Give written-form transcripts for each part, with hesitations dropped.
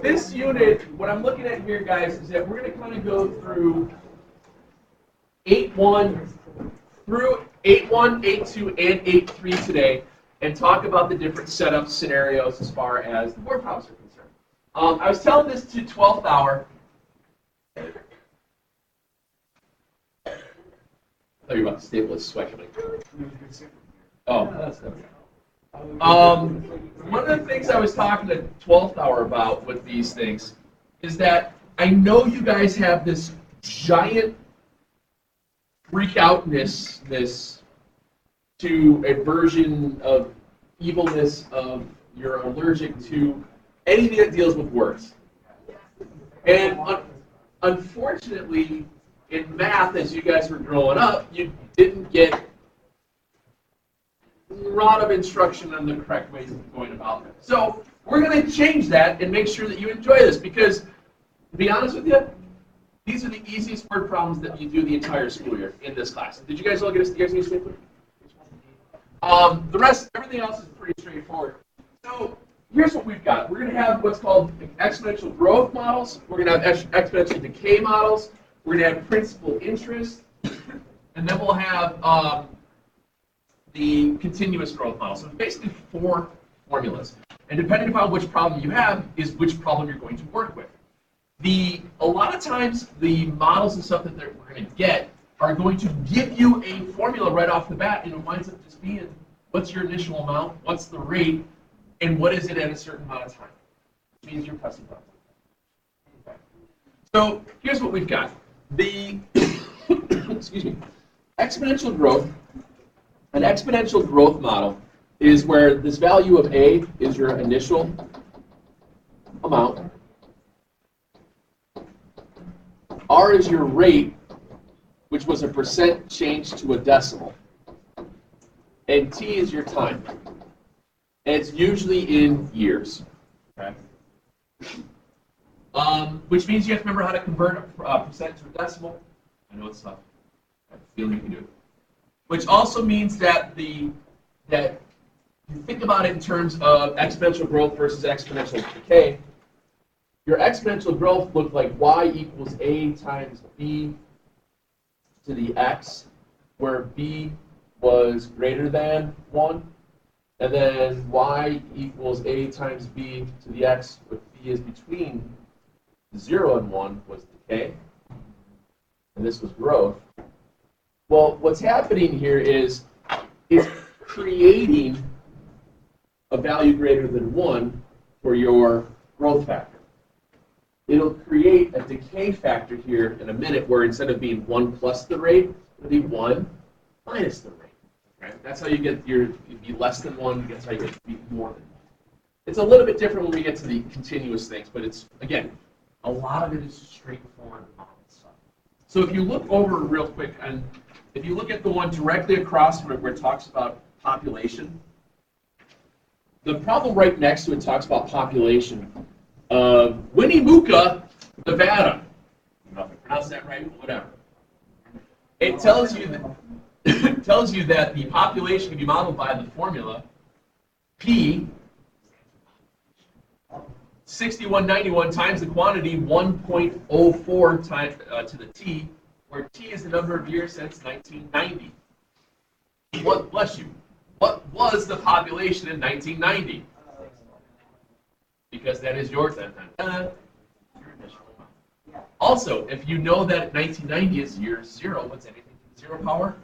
this unit, what I'm looking at here, guys, is that we're going to kind of go through 8.1 through 8.1, 8.2, and 8.3 today, and talk about the different setup scenarios as far as the board problems are concerned. I was telling this to 12th hour. I thought you were about to staple his sweat. Oh, that's good. One of the things I was talking to 12th hour about with these things is that I know you guys have this giant freak outness to a version of evilness of you're allergic to anything that deals with words. And unfortunately, in math, as you guys were growing up, you didn't get a lot of instruction on the correct ways of going about it. So we're going to change that and make sure that you enjoy this because, to be honest with you, these are the easiest word problems that you do the entire school year in this class. Did you guys all get a stapler? The rest, everything else is pretty straightforward. So here's what we've got. We're going to have what's called exponential growth models. We're going to have exponential decay models. We're going to have principal interest. And then we'll have the continuous growth model. So it's basically 4 formulas. And depending upon which problem you have is which problem you're going to work with. A lot of times, the models and stuff that we're going to get are going to give you a formula right off the bat, and it winds up just being what's your initial amount, what's the rate, and what is it at a certain amount of time. Which means you're pressing buttons. Okay. So here's what we've got. The excuse me, exponential growth. An exponential growth model is where this value of A is your initial amount. R is your rate, which was a percent change to a decimal. And T is your time. And it's usually in years. Okay. Which means you have to remember how to convert a percent to a decimal. I know it's tough. I feel you can do it. Which also means that that you think about it in terms of exponential growth versus exponential decay. Your exponential growth looked like y equals a times b to the x, where b was greater than 1, and then y equals a times b to the x, where b is between 0 and 1 was decay, and this was growth. Well, what's happening here is it's creating a value greater than 1 for your growth factor. It'll create a decay factor here in a minute where instead of being 1 plus the rate, it'll be 1 minus the rate. Right? That's how you get you'd be less than 1, that's how you get to be more than 1. It's a little bit different when we get to the continuous things, but it's, again, a lot of it is straightforward stuff. So if you look over real quick, and if you look at the one directly across from it where it talks about population, the problem right next to it talks about population. Winnemucca, Nevada. I don't know if I pronounced that right, but whatever. It tells you that the population can be modeled by the formula P 6191 times the quantity 1.04 times to the T, where T is the number of years since 1990. What, bless you, what was the population in 1990? Because that is your your initial amount. Also, if you know that 1990 is year 0, what's anything to the 0 power?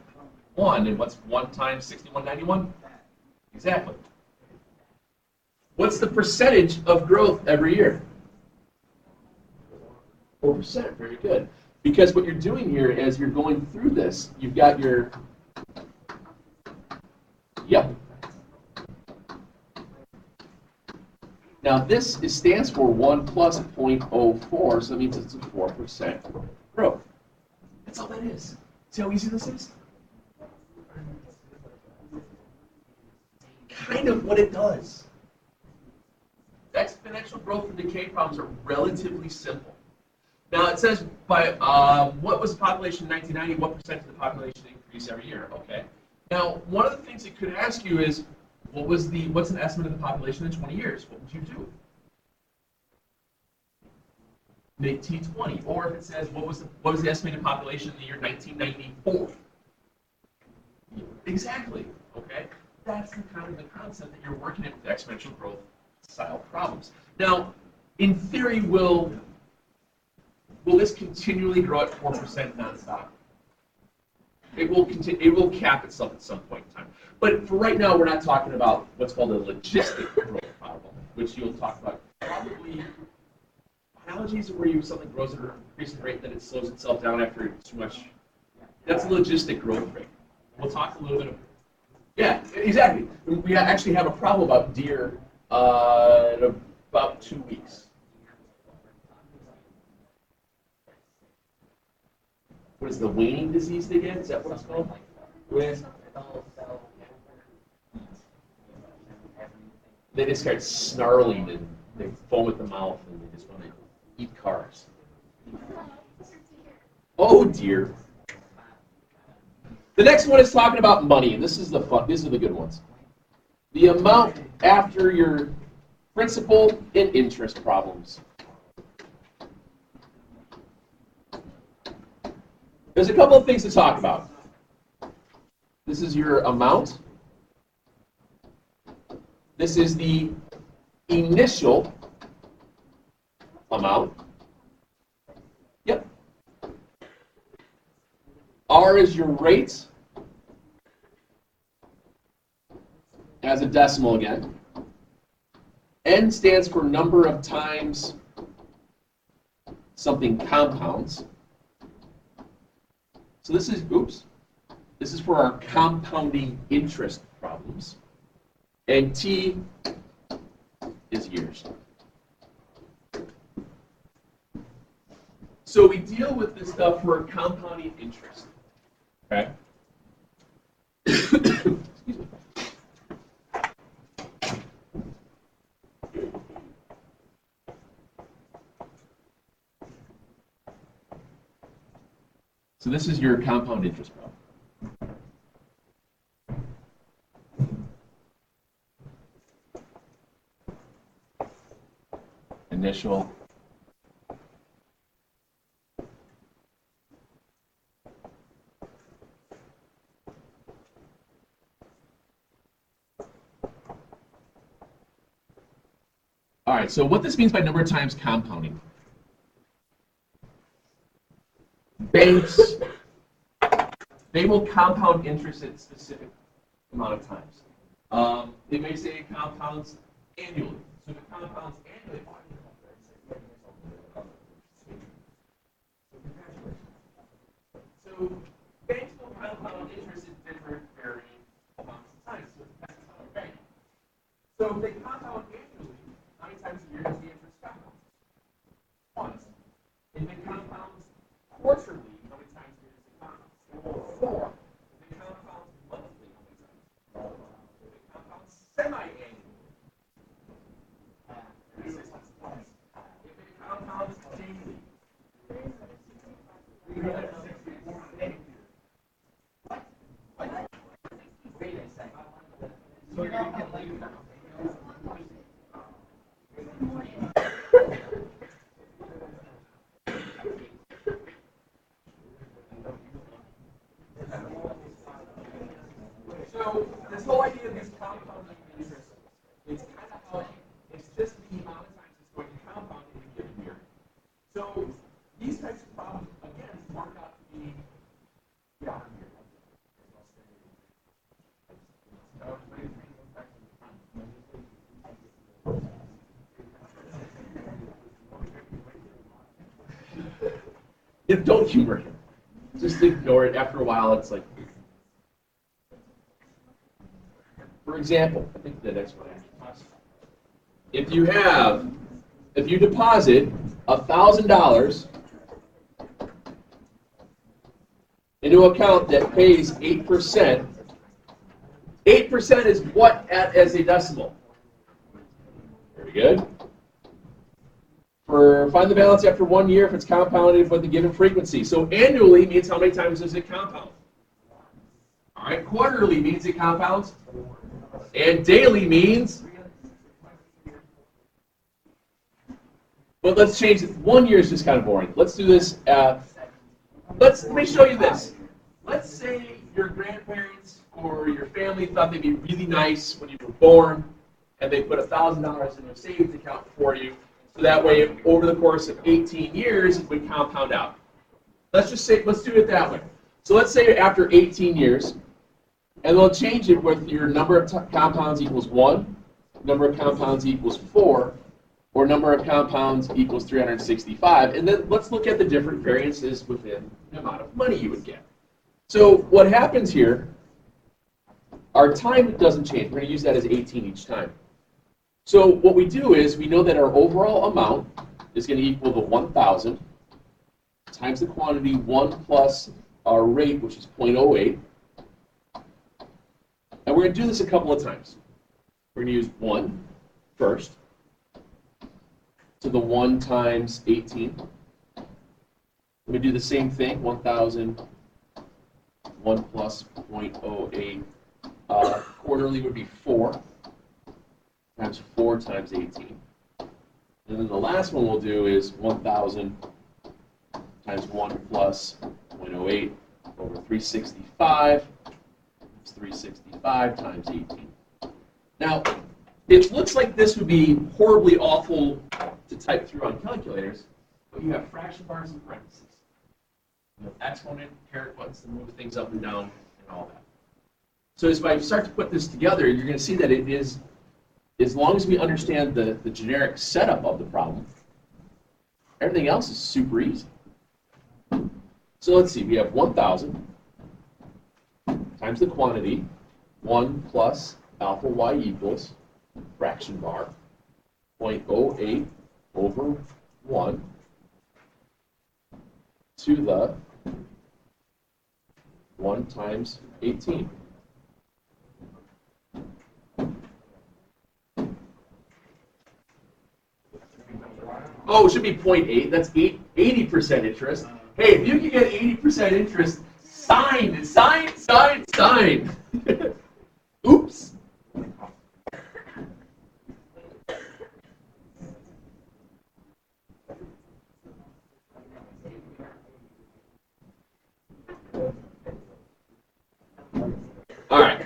1. And what's 1 times 6191? Exactly. What's the percentage of growth every year? 4%. Very good. Because what you're doing here as you're going through this, you've got your, yep. Now this stands for 1 plus 0.04, so it means it's a 4% growth. That's all that is. See how easy this is? Kind of what it does. Exponential growth and decay problems are relatively simple. Now it says by what was the population in 1990? What percent of the population increase every year? Okay. Now one of the things it could ask you is, what's an estimate of the population in 20 years? What would you do? make t 20. Or if it says what was the estimated population in the year 1994. Exactly. Okay. That's the kind of the concept that you're working at with exponential growth style problems. Now, in theory, will this continually grow at 4% nonstop? It will continue. It will cap itself at some point in time. But for right now, we're not talking about what's called a logistic growth problem, which you'll talk about probably. Analogies where something grows at an increasing rate, then it slows itself down after too much. That's a logistic growth rate. We'll talk a little bit. Yeah, exactly. We actually have a problem about deer in about 2 weeks. What is the waning disease they get? Is that what it's called? They just start snarling and they foam at the mouth and they just want to eat cars. Oh dear. The next one is talking about money, and this is the fun. These are the good ones. The amount after your principal and interest problems. There's a couple of things to talk about. This is your amount. This is the initial amount. Yep. R is your rate as a decimal again. N stands for number of times something compounds. So this is, this is for our compounding interest problems. And T is years. So we deal with this stuff for compounding interest. Okay? Excuse me. So this is your compound interest problem. Initial. All right, so what this means by number of times compounding. Banks, they will compound interest at a specific amount of times. They may say it compounds annually. So if it compounds annually, so banks will compound interest at different varying amounts of time. So it depends on the bank. So if they compound annually, how many times a year does the interest compound? Once. If it compounds quarterly, how many times a year does it compound? 4. If it compounds monthly, how many times? If it compounds semi-annually, 6 times. If it compounds daily, 360. Wait a second. So you can So this whole idea of this compounding interest is kind of how it's just the amount of times it's going to compound in a given year. So these types of problems, again, work out to be beyond here. Yeah, don't humor him. Just ignore it. After a while, it's like. For example, I think the next one. If you deposit $1,000 into an account that pays 8%, 8% is what as a decimal? Very good. Find the balance after 1 year if it's compounded with the given frequency. So annually means how many times does it compound? All right, quarterly means it compounds. And daily means But let's change it. 1 year is just kind of boring. Let's do this. Let me show you this. Let's say your grandparents or your family thought they'd be really nice when you were born, and they put $1,000 in a savings account for you, so that way over the course of 18 years it would compound out. Let's do it that way. So let's say after 18 years, and we'll change it with your number of compounds equals 1, number of compounds equals 4, or number of compounds equals 365, and then let's look at the different variances within the amount of money you would get. So what happens here, our time doesn't change. We're going to use that as 18 each time. So what we do is we know that our overall amount is going to equal the 1,000 times the quantity 1 plus our rate, which is 0.08. And we're going to do this a couple of times. We're going to use 1 first to the 1 times 18. We do the same thing, 1,000, 1 plus 0.08. Quarterly would be 4 times 4 times 18. And then the last one we'll do is 1,000 times 1 plus 0.08 over 365. It's 365 times 18. Now, it looks like this would be horribly awful to type through on calculators, but you have fraction bars and parentheses. You have exponent, caret buttons to move things up and down, and all that. So as I start to put this together, you're going to see that it is, as long as we understand the generic setup of the problem, everything else is super easy. So let's see, we have 1,000 times the quantity, 1 plus alpha y equals fraction bar, 0.08 over 1 to the 1 times 18. Oh, it should be 0.8. That's 80% interest. Hey, if you can get 80% interest, sign. Oops. All right.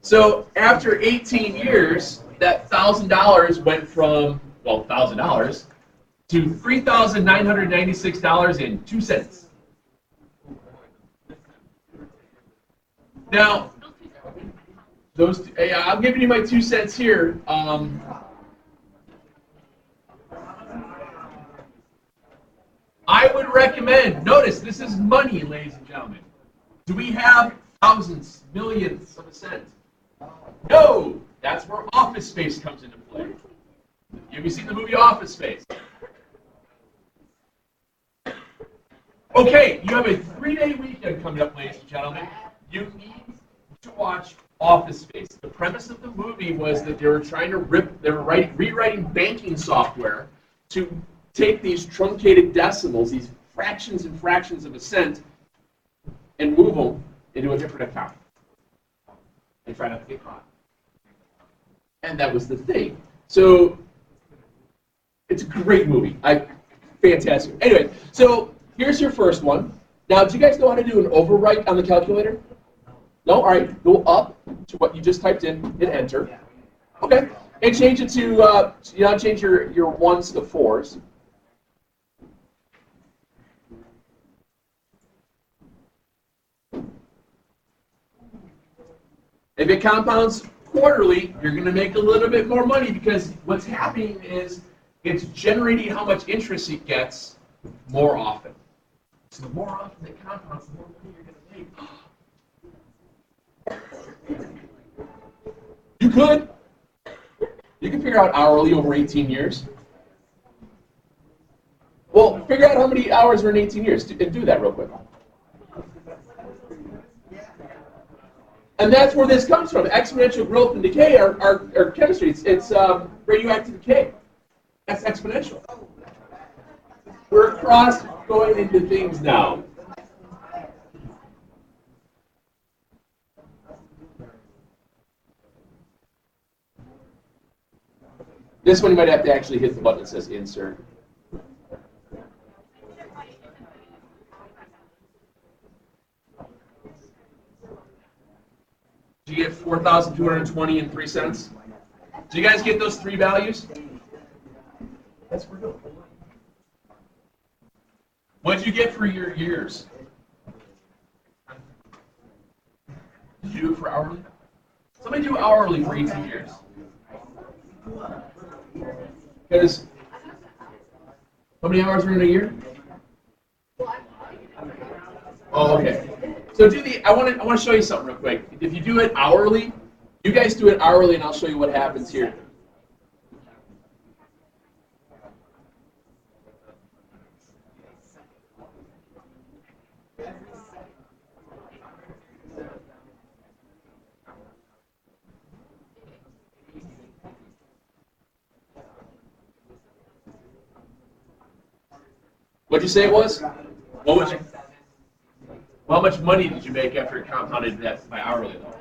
So after 18 years, that $1,000 went from, well, $1,000 to $3,996.02. Now, I'm giving you my 2 cents here. I would recommend, notice this is money, ladies and gentlemen. Do we have thousands, millions of a cent? No! That's where Office Space comes into play. Have you seen the movie Office Space? Okay, you have a 3-day weekend coming up, ladies and gentlemen. You need to watch Office Space. The premise of the movie was that they were trying to rewriting banking software to take these truncated decimals, these fractions and fractions of a cent, and move them into a different account and try not to get caught. And that was the thing. So it's a great movie. Fantastic. Anyway, so here's your first one. Now, do you guys know how to do an overwrite on the calculator? No? All right. Go up to what you just typed in, hit enter. Okay. And change it to, change your 1s to 4s. If it compounds quarterly, you're going to make a little bit more money because what's happening is it's generating how much interest it gets more often. So the more often it compounds, the more money you're going to make. You can figure out hourly over 18 years. Well, figure out how many hours are in 18 years and do that real quick. And that's where this comes from. Exponential growth and decay are chemistry. It's radioactive decay. That's exponential. We're across going into things now. This one you might have to actually hit the button that says insert. Did you get 4,220 and 3 cents? Do you guys get those three values? That's for real. What did you get for your years? Did you do it for hourly? Somebody do hourly for 18 years. Because how many hours are in a year? Oh, okay. So do the. I want to show you something real quick. If you do it hourly, you guys do it hourly, and I'll show you what happens here. What'd you say it was? What was it? How much money did you make after it compounded that by hourly though?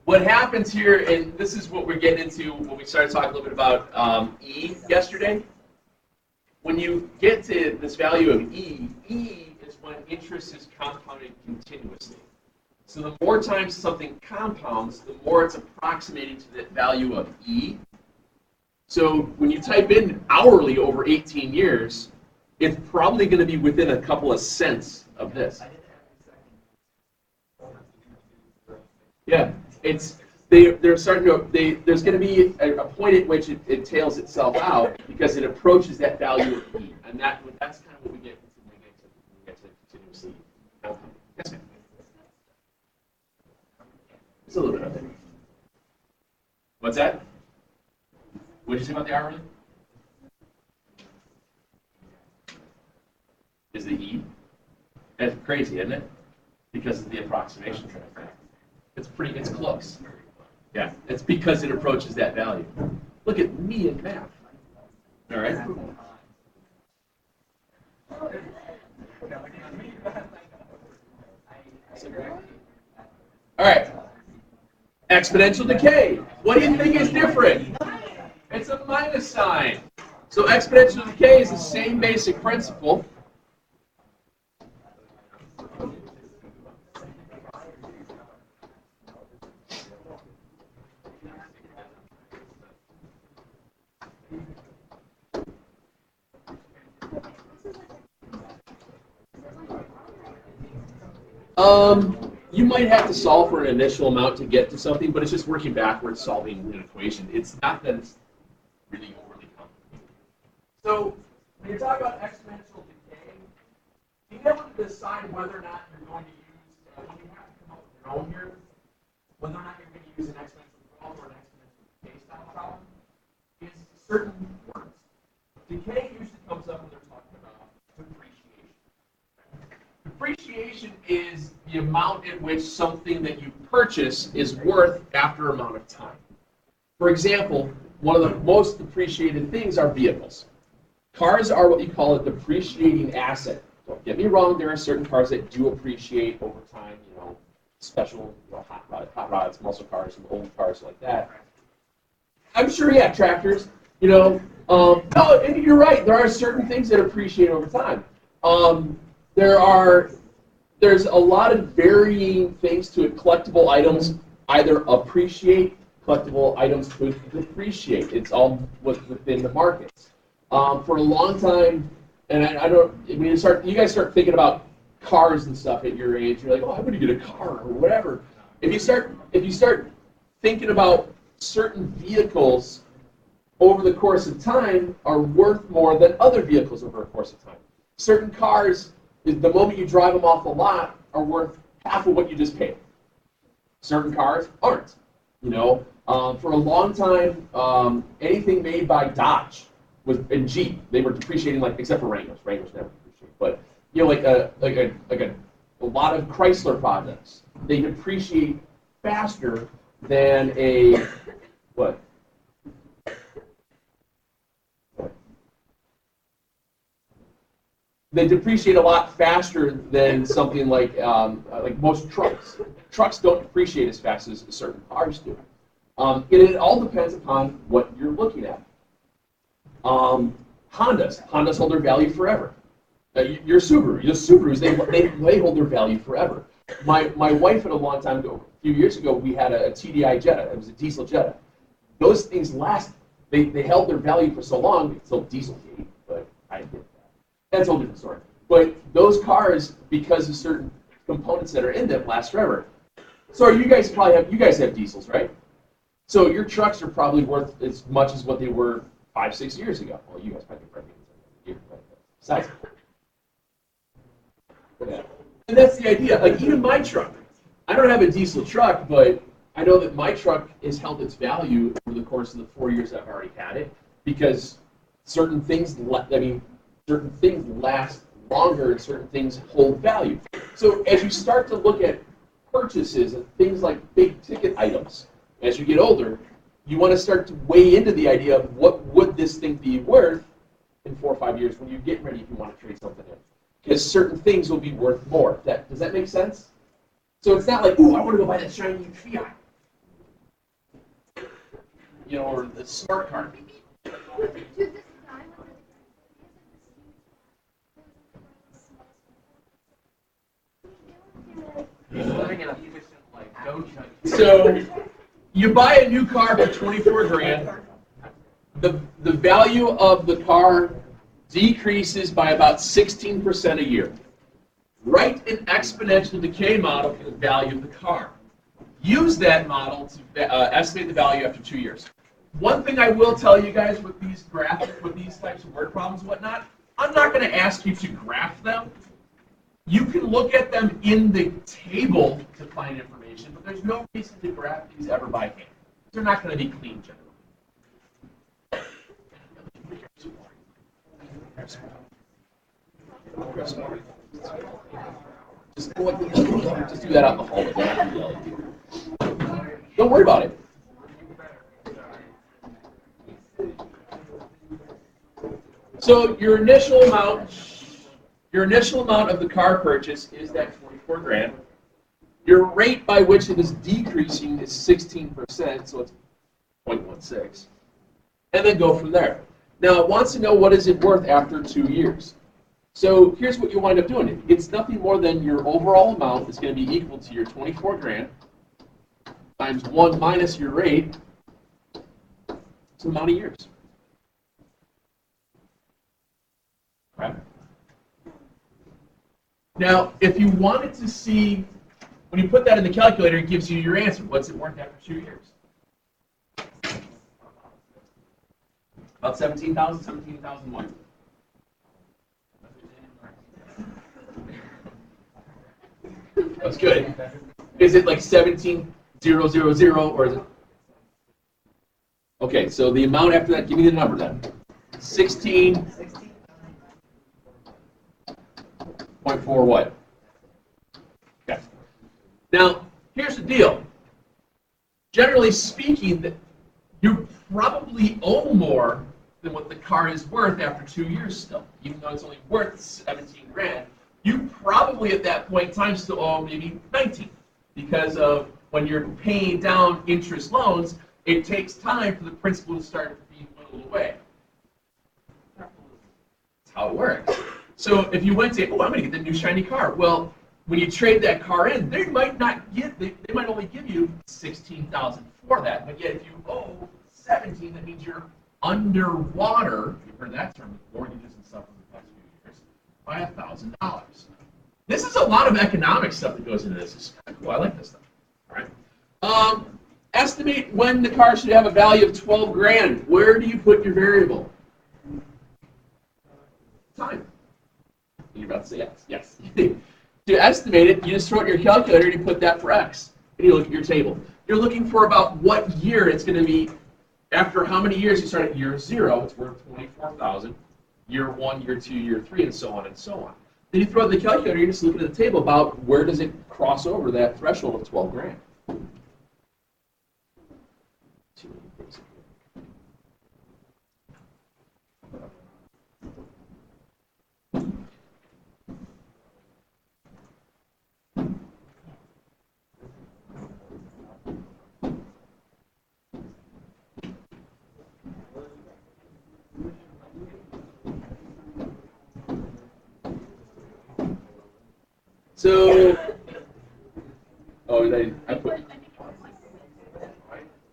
What happens here, and this is what we're getting into when we started talking a little bit about E yesterday. When you get to this value of E, E is when interest is compounded continuously. So the more times something compounds, the more it's approximating to the value of E. So when you type in hourly over 18 years, it's probably going to be within a couple of cents of this. Yeah, they're starting to. There's going to be a point at which it tails itself out because it approaches that value of E, and that's kind of what we get when we get to continuously compounding. Yes, ma'am. It's a little bit of it. What's that? What did you say about the hourly? Is the E? That's crazy, isn't it? Because of the approximation trend. It's close. Yeah, it's because it approaches that value. Look at me in math. All right. All right. Exponential decay. What do you think is different? It's a minus sign. So exponential decay is the same basic principle. You might have to solve for an initial amount to get to something, but it's just working backwards, solving an equation. It's not that it's really overly complicated. So when you're talking about exponential decay, you never decide whether or not you're going to use, when you have to come up with your own here, whether or not you're going to use an exponential prob or an exponential decay style problem, is certain words. Decay usually comes up when they're talking about depreciation. Depreciation is the amount at which something that you purchase is worth after an amount of time. For example, one of the most depreciated things are vehicles. Cars are what you call a depreciating asset. Don't get me wrong, there are certain cars that do appreciate over time, special hot rods, muscle cars, and old cars like that. I'm sure, yeah, tractors, no, and you're right, there are certain things that appreciate over time. There's a lot of varying things to it. Collectible items either appreciate, collectible items could depreciate. It's all within the markets. For a long time, and when you guys start thinking about cars and stuff at your age, you're like, oh, I'm going to get a car or whatever. If you start thinking about certain vehicles over the course of time are worth more than other vehicles over a course of time. Certain cars, the moment you drive them off the lot, are worth half of what you just paid. Certain cars aren't. For a long time, anything made by Dodge and Jeep, they were depreciating except for Wranglers. Wranglers never depreciate. But a lot of Chrysler products, they depreciate faster than a what? They depreciate a lot faster than something like most trucks. Trucks don't depreciate as fast as certain cars do. It all depends upon what you're looking at. Hondas hold their value forever. Your Subarus, they hold their value forever. My wife had a long time ago, a few years ago, we had a TDI Jetta. It was a diesel Jetta. Those things last. They held their value for so long until Dieselgate, but I get that. That's a whole different story. But those cars, because of certain components that are in them, last forever. So you guys have diesels, right? So your trucks are probably worth as much as what they were 5-6 years ago. Well, you guys probably year, but besides. Yeah. And that's the idea. Like even my truck, I don't have a diesel truck, but I know that my truck has held its value over the course of the 4 years I've already had it, because certain things last longer and certain things hold value. So as you start to look at purchases and things like big ticket items, as you get older, you want to start to weigh into the idea of what would this thing be worth in 4 or 5 years when you're getting ready if you want to trade something in. Because certain things will be worth more. Does that make sense? So it's not like, ooh, I want to go buy that shiny Fiat. Or the smart car. So you buy a new car for 24 grand. The value of the car decreases by about 16% a year. Write an exponential decay model for the value of the car. Use that model to estimate the value after 2 years. One thing I will tell you guys with these graphics, with these types of word problems and whatnot, I'm not going to ask you to graph them. You can look at them in the table to find information, but there's no reason to graph these ever by hand. They're not going to be clean generally. Just do that out in the hallway. Don't worry about it. So your initial amount of the car purchase is that 24 grand. Your rate by which it is decreasing is 16%, so it's 0.16. And then go from there. Now it wants to know what is it worth after 2 years. So here's what you wind up doing. It's nothing more than your overall amount is going to be equal to your 24 grand times 1 minus your rate to the amount of years. Okay. Now, if you wanted to see, when you put that in the calculator, it gives you your answer. What's it worth after 2 years? About 17,000, 17,001. That's good. Is it like 17,000 or is it? Okay, so the amount after that, give me the number then. 16.4 what? Okay. Now, here's the deal. Generally speaking, you probably owe more than what the car is worth after 2 years still, even though it's only worth 17 grand. You probably at that point in time still owe maybe 19, because of when you're paying down interest loans, it takes time for the principal to start being whittled away. That's how it works. So if you went to, I'm going to get the new shiny car. Well, when you trade that car in, they might only give you 16,000 for that. But yet if you owe 17, that means you're underwater. You've heard that term with mortgages and stuff in the past few years, by $1,000. This is a lot of economic stuff that goes into this. It's kind of cool. I like this stuff. All right. Estimate when the car should have a value of 12 grand. Where do you put your variable? Time. You're about to say yes. Yes. To estimate it, you just throw it in your calculator and you put that for X. And you look at your table. You're looking for about what year it's going to be. After how many years you start at year 0, it's worth 24,000. Year 1, year 2, year 3, and so on and so on. Then you throw it in the calculator, you're just looking at the table about where does it cross over that threshold of 12 grand. So, I put,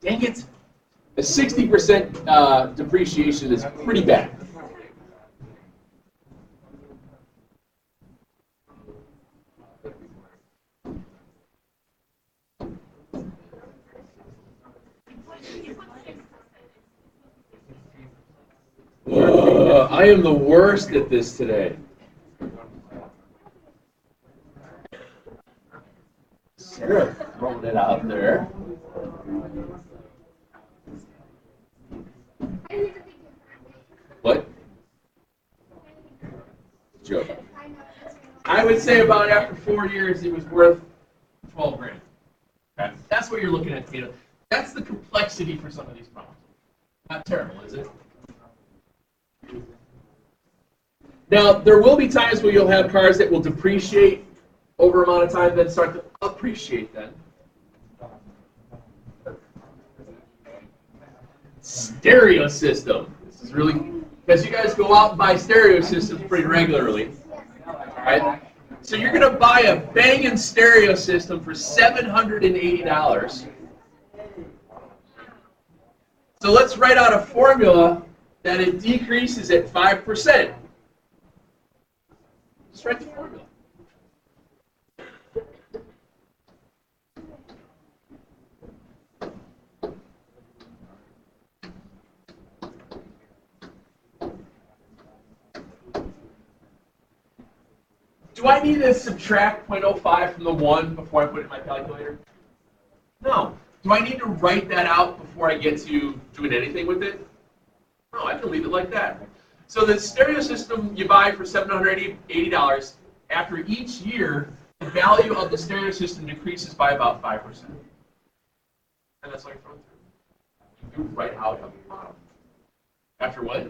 dang it, a 60% depreciation is pretty bad. I am the worst at this today. Sarah throwing it out there. What? Joke. I would say about after 4 years, it was worth 12 grand. Okay? That's what you're looking at, Tina. That's the complexity for some of these problems. Not terrible, is it? Now, there will be times where you'll have cars that will depreciate over a amount of time, then start to appreciate then. Stereo system. This is really, because you guys go out and buy stereo systems pretty regularly. Right? So you're going to buy a banging stereo system for $780. So let's write out a formula that it decreases at 5%. Just write the formula. Do I need to subtract 0.05 from the 1 before I put it in my calculator? No. Do I need to write that out before I get to doing anything with it? No, I can leave it like that. So the stereo system you buy for $780, after each year, the value of the stereo system decreases by about 5%. And that's what you're throwing through. You write out of the bottom. After what?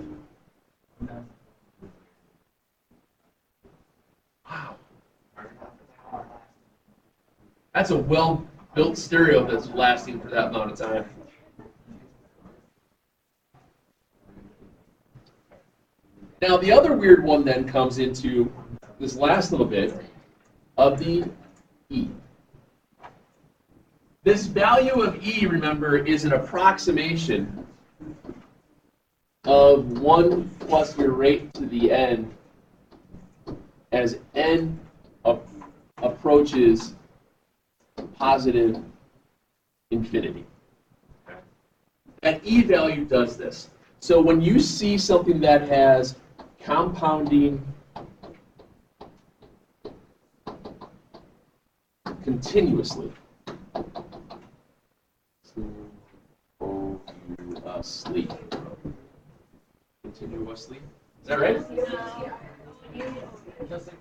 Wow. That's a well-built stereo that's lasting for that amount of time. Now, the other weird one then comes into this last little bit of the E. This value of E, remember, is an approximation of 1 plus your rate to the n as n approaches positive infinity. An E value does this. So when you see something that has compounding continuously, continuously, is that right?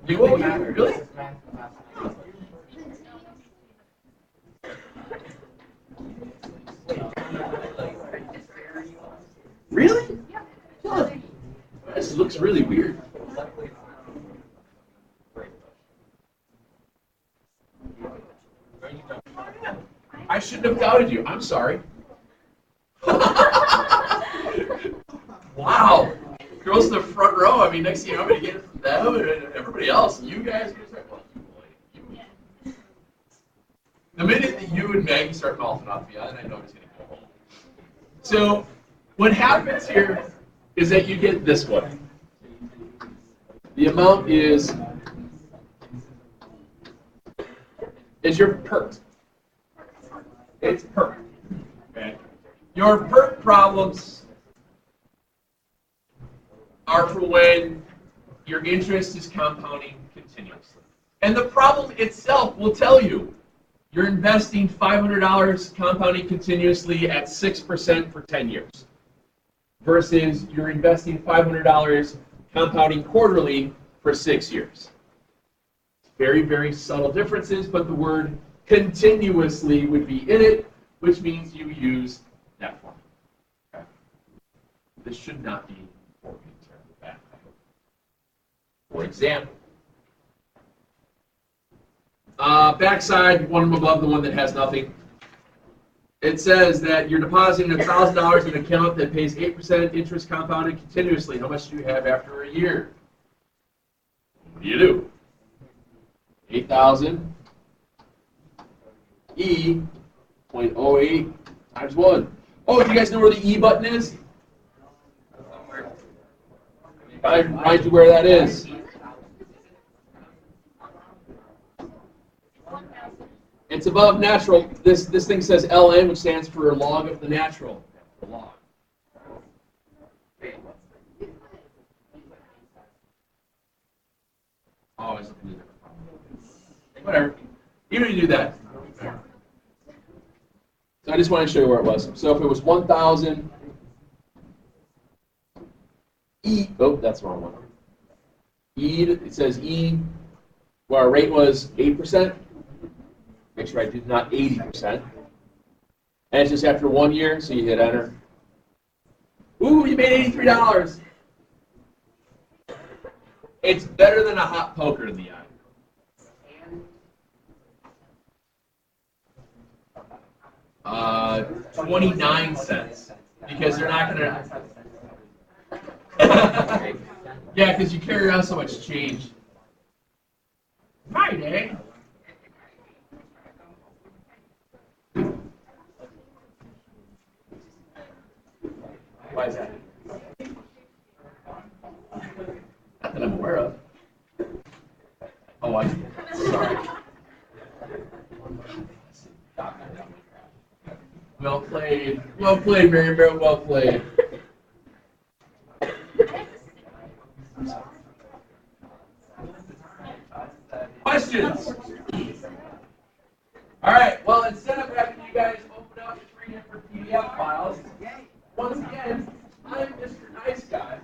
Really? Really? Huh. This looks really weird. I shouldn't have doubted you. I'm sorry. Wow. Girls in the front row. I mean, next thing you know, I'm going to get it from them and everybody else. And you guys are going to start, well, you. The minute that you and Maggie start mouthing off me, I know I'm just going to go home. So what happens here is that you get this one. The amount is your PERT. It's PERT. Okay. Your PERT problems are for when your interest is compounding continuously. And the problem itself will tell you you're investing $500 compounding continuously at 6% for 10 years versus you're investing $500 compounding quarterly for 6 years. Very, very subtle differences, but the word continuously would be in it, which means you use that formula. Okay. This should not be working terribly bad. For example, backside, one above the one that has nothing. It says that you're depositing $1,000 in an account that pays 8% interest compounded continuously. How much do you have after a year? What do you do? 8,000 E 0.08 times 1. Oh, do you guys know where the E button is? I remind you where that is. It's above natural. This thing says ln, which stands for log of the natural. Log. Always looking at it. Whatever. Even if you do that. So I just want to show you where it was. So if it was 1,000 E, oh, that's the wrong one. E, it says E, where our rate was 8%. Make sure I did not 80%. And it's just after 1 year, so you hit enter. Ooh, you made $83. It's better than a hot poker in the eye. 29 cents. Because they're not going to... Yeah, because you carry around so much change. Friday. Why is that? Not that I'm aware of. Oh, I see. Sorry. Well played. Well played, Mary. Very well played. Questions? All right. Well, instead of having you guys open up 3 different PDF files, once again, I'm Mr. Nice Guy.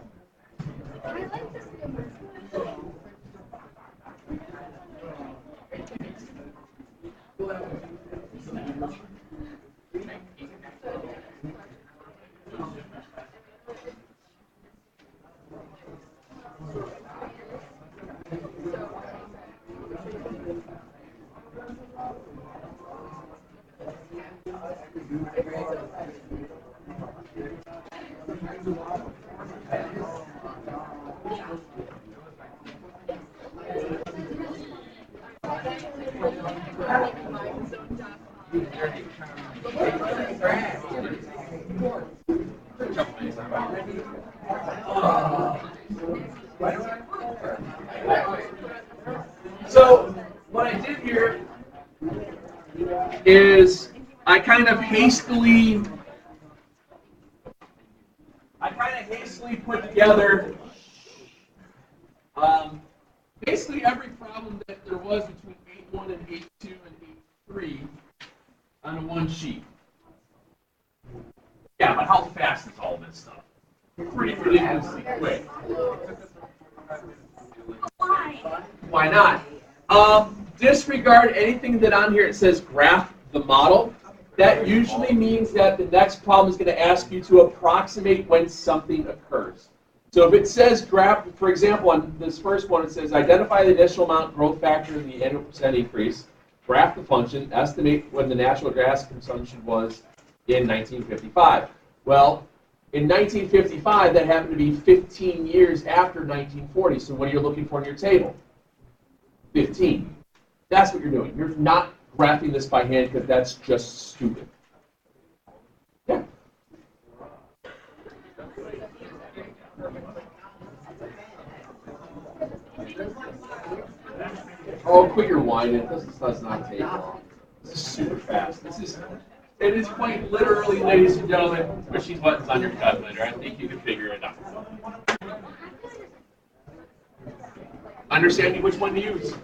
So what I did here is I kind of hastily put together basically every problem that there was between 8.1 and 8.2 and 8.3 on one sheet. Yeah, but how fast is all this stuff? Pretty ridiculously quick. Why not? Disregard anything that on here it says graph the model. That usually means that the next problem is going to ask you to approximate when something occurs. So if it says graph, for example, on this first one, it says identify the initial amount growth factor in the annual percent increase, graph the function, estimate when the natural gas consumption was in 1955. Well, in 1955, that happened to be 15 years after 1940. So what are you looking for in your table? 15. That's what you're doing. You're not graphing this by hand because that's just stupid. Yeah. Oh, quit your whining. This does not take long. This is super fast. It is quite literally, ladies and gentlemen, pushing buttons on your calculator. I think you can figure it out. Understanding which one to use.